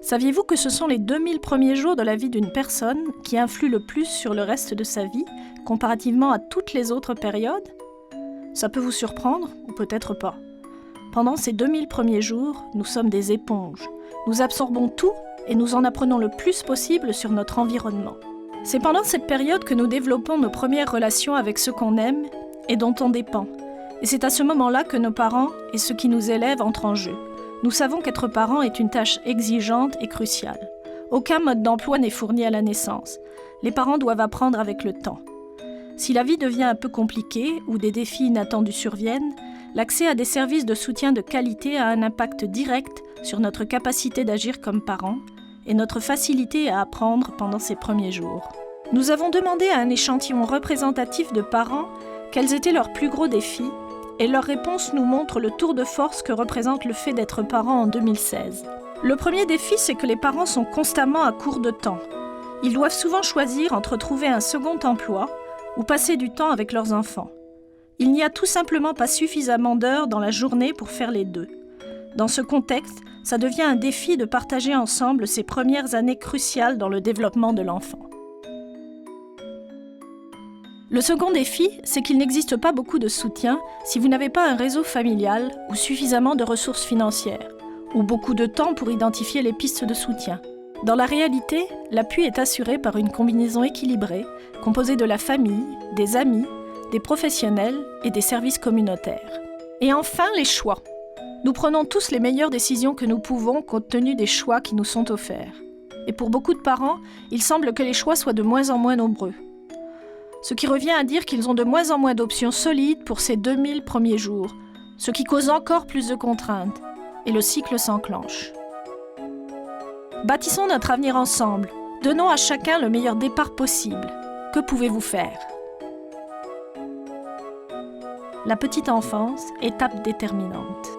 Saviez-vous que ce sont les 2000 premiers jours de la vie d'une personne qui influent le plus sur le reste de sa vie, comparativement à toutes les autres périodes? Ça peut vous surprendre, ou peut-être pas. Pendant ces 2000 premiers jours, nous sommes des éponges. Nous absorbons tout et nous en apprenons le plus possible sur notre environnement. C'est pendant cette période que nous développons nos premières relations avec ceux qu'on aime et dont on dépend. Et c'est à ce moment-là que nos parents et ceux qui nous élèvent entrent en jeu. Nous savons qu'être parent est une tâche exigeante et cruciale. Aucun mode d'emploi n'est fourni à la naissance. Les parents doivent apprendre avec le temps. Si la vie devient un peu compliquée ou des défis inattendus surviennent, l'accès à des services de soutien de qualité a un impact direct sur notre capacité d'agir comme parents et notre facilité à apprendre pendant ces premiers jours. Nous avons demandé à un échantillon représentatif de parents quels étaient leurs plus gros défis, et leurs réponses nous montrent le tour de force que représente le fait d'être parent en 2016. Le premier défi, c'est que les parents sont constamment à court de temps. Ils doivent souvent choisir entre trouver un second emploi ou passer du temps avec leurs enfants. Il n'y a tout simplement pas suffisamment d'heures dans la journée pour faire les deux. Dans ce contexte, ça devient un défi de partager ensemble ces premières années cruciales dans le développement de l'enfant. Le second défi, c'est qu'il n'existe pas beaucoup de soutien si vous n'avez pas un réseau familial ou suffisamment de ressources financières, ou beaucoup de temps pour identifier les pistes de soutien. Dans la réalité, l'appui est assuré par une combinaison équilibrée, composée de la famille, des amis, des professionnels et des services communautaires. Et enfin, les choix. Nous prenons tous les meilleures décisions que nous pouvons compte tenu des choix qui nous sont offerts. Et pour beaucoup de parents, il semble que les choix soient de moins en moins nombreux. Ce qui revient à dire qu'ils ont de moins en moins d'options solides pour ces 2000 premiers jours, ce qui cause encore plus de contraintes, et le cycle s'enclenche. Bâtissons notre avenir ensemble, donnons à chacun le meilleur départ possible. Que pouvez-vous faire? La petite enfance, étape déterminante.